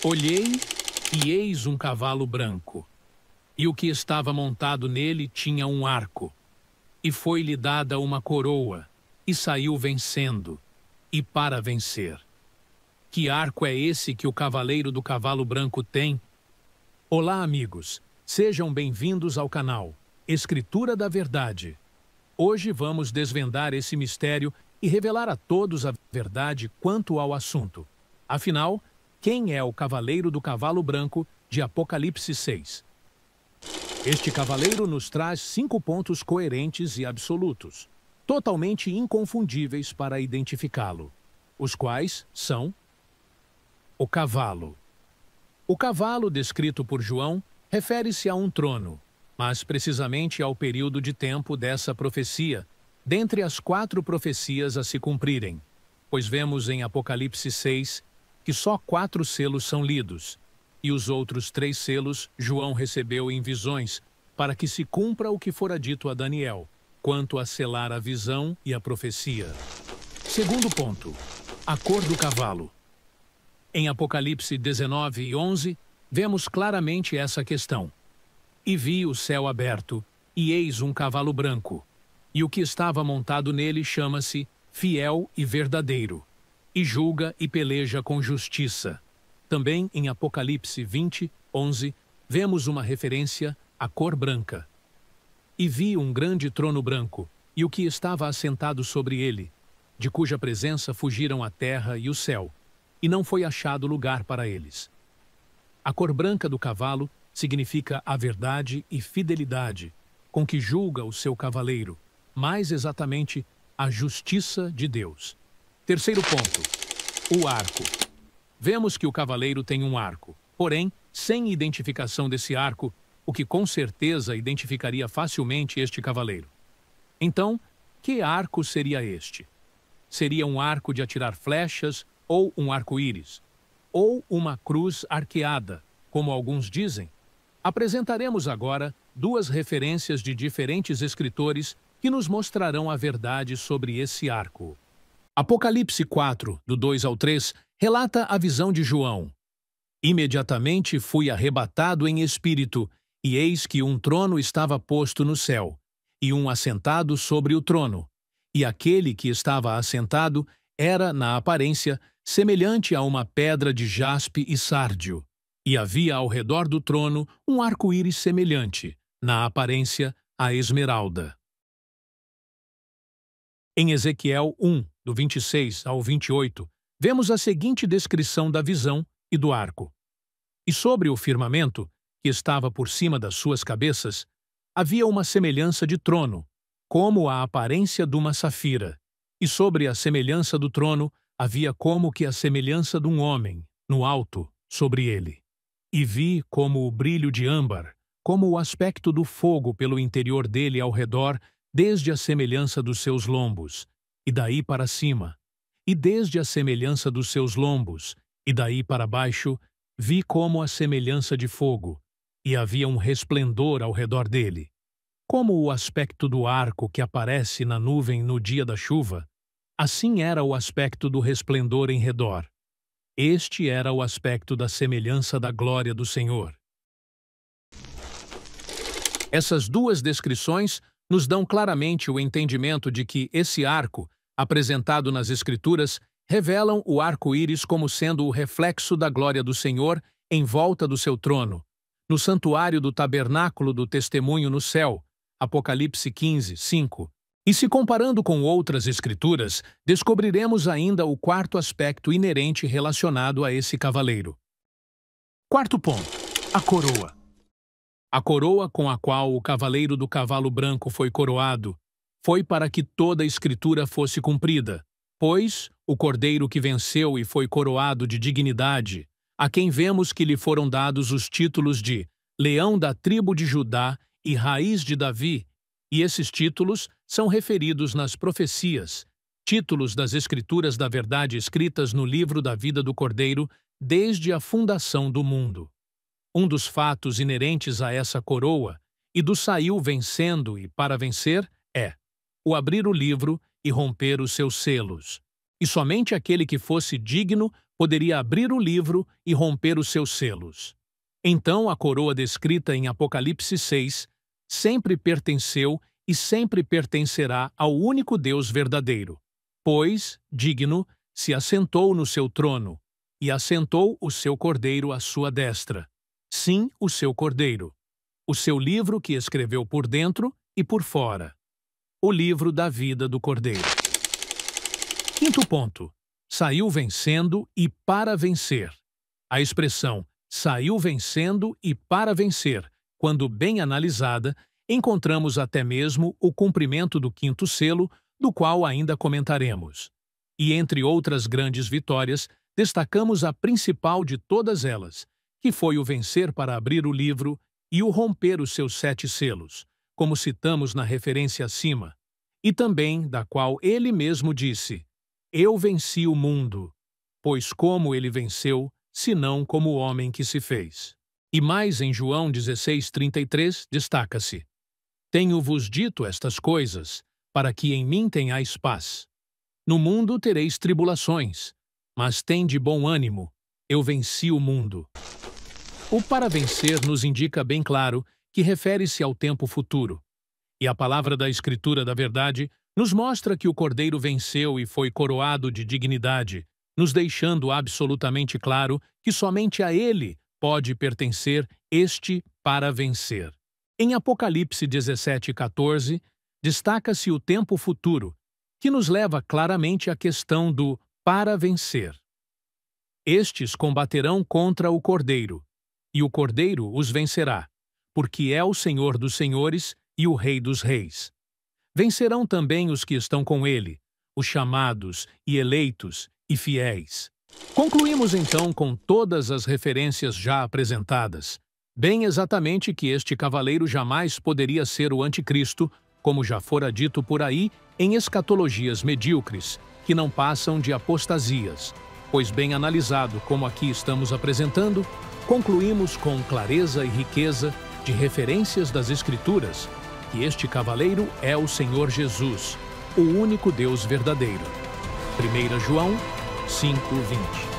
Olhei, e eis um cavalo branco, e o que estava montado nele tinha um arco, e foi-lhe dada uma coroa, e saiu vencendo, e para vencer. Que arco é esse que o cavaleiro do cavalo branco tem? Olá, amigos! Sejam bem-vindos ao canal Escritura da Verdade. Hoje vamos desvendar esse mistério e revelar a todos a verdade quanto ao assunto. Afinal, quem é o cavaleiro do cavalo branco de Apocalipse 6? Este cavaleiro nos traz 5 pontos coerentes e absolutos, totalmente inconfundíveis para identificá-lo, os quais são: o cavalo. O cavalo descrito por João refere-se a um trono, mas precisamente ao período de tempo dessa profecia, dentre as 4 profecias a se cumprirem, pois vemos em Apocalipse 6 que só 4 selos são lidos, e os outros 3 selos João recebeu em visões, para que se cumpra o que fora dito a Daniel, quanto a selar a visão e a profecia. Segundo ponto, a cor do cavalo. Em Apocalipse 19 e 11, vemos claramente essa questão. E vi o céu aberto, e eis um cavalo branco, e o que estava montado nele chama-se Fiel e Verdadeiro, e julga e peleja com justiça. Também em Apocalipse 20, 11, vemos uma referência à cor branca. E vi um grande trono branco, e o que estava assentado sobre ele, de cuja presença fugiram a terra e o céu, e não foi achado lugar para eles. A cor branca do cavalo significa a verdade e fidelidade, com que julga o seu cavaleiro, mais exatamente a justiça de Deus. Terceiro ponto, o arco. Vemos que o cavaleiro tem um arco, porém, sem identificação desse arco, o que com certeza identificaria facilmente este cavaleiro. Então, que arco seria este? Seria um arco de atirar flechas ou um arco-íris? Ou uma cruz arqueada, como alguns dizem? Apresentaremos agora 2 referências de diferentes escritores que nos mostrarão a verdade sobre esse arco. Apocalipse 4, do 2 ao 3, relata a visão de João. Imediatamente fui arrebatado em espírito, e eis que um trono estava posto no céu, e um assentado sobre o trono. E aquele que estava assentado era, na aparência, semelhante a uma pedra de jaspe e sárdio. E havia ao redor do trono um arco-íris semelhante, na aparência, a esmeralda. Em Ezequiel 1, do 26 ao 28, vemos a seguinte descrição da visão e do arco. E sobre o firmamento, que estava por cima das suas cabeças, havia uma semelhança de trono, como a aparência de uma safira. E sobre a semelhança do trono, havia como que a semelhança de um homem, no alto, sobre ele. E vi como o brilho de âmbar, como o aspecto do fogo pelo interior dele ao redor, desde a semelhança dos seus lombos, e daí para cima, e desde a semelhança dos seus lombos, e daí para baixo, vi como a semelhança de fogo, e havia um resplendor ao redor dele. Como o aspecto do arco que aparece na nuvem no dia da chuva, assim era o aspecto do resplendor em redor. Este era o aspecto da semelhança da glória do Senhor. Essas 2 descrições nos dão claramente o entendimento de que esse arco, apresentado nas Escrituras, revelam o arco-íris como sendo o reflexo da glória do Senhor em volta do seu trono, no santuário do tabernáculo do testemunho no céu, Apocalipse 15, 5. E se comparando com outras escrituras, descobriremos ainda o 4º aspecto inerente relacionado a esse cavaleiro. Quarto ponto, a coroa. A coroa com a qual o cavaleiro do cavalo branco foi coroado foi para que toda a escritura fosse cumprida, pois o cordeiro que venceu e foi coroado de dignidade, a quem vemos que lhe foram dados os títulos de Leão da tribo de Judá e Raiz de Davi, e esses títulos são referidos nas profecias, títulos das Escrituras da Verdade escritas no livro da vida do Cordeiro desde a fundação do mundo. Um dos fatos inerentes a essa coroa e do saiu vencendo e para vencer é o abrir o livro e romper os seus selos. E somente aquele que fosse digno poderia abrir o livro e romper os seus selos. Então a coroa descrita em Apocalipse 6 sempre pertenceu e sempre pertencerá ao único Deus verdadeiro, pois, digno, se assentou no seu trono, e assentou o seu cordeiro à sua destra. Sim, o seu cordeiro. O seu livro que escreveu por dentro e por fora. O livro da vida do cordeiro. Quinto ponto. Saiu vencendo e para vencer. A expressão saiu vencendo e para vencer, quando bem analisada, encontramos até mesmo o cumprimento do quinto selo, do qual ainda comentaremos. E entre outras grandes vitórias, destacamos a principal de todas elas, que foi o vencer para abrir o livro e o romper os seus 7 selos, como citamos na referência acima, e também da qual ele mesmo disse: Eu venci o mundo, pois como ele venceu, senão como o homem que se fez. E mais em João 16:33 destaca-se: Tenho-vos dito estas coisas, para que em mim tenhais paz. No mundo tereis tribulações, mas tende bom ânimo, eu venci o mundo. O para vencer nos indica bem claro que refere-se ao tempo futuro. E a palavra da Escritura da Verdade nos mostra que o Cordeiro venceu e foi coroado de dignidade, nos deixando absolutamente claro que somente a ele pode pertencer este para vencer. Em Apocalipse 17:14, destaca-se o tempo futuro, que nos leva claramente à questão do para vencer. Estes combaterão contra o Cordeiro, e o Cordeiro os vencerá, porque é o Senhor dos senhores e o Rei dos reis. Vencerão também os que estão com ele, os chamados e eleitos e fiéis. Concluímos então com todas as referências já apresentadas, bem exatamente que este cavaleiro jamais poderia ser o anticristo, como já fora dito por aí em escatologias medíocres, que não passam de apostasias, pois bem analisado como aqui estamos apresentando, concluímos com clareza e riqueza de referências das Escrituras que este cavaleiro é o Senhor Jesus, o único Deus verdadeiro. 1 João 5:20.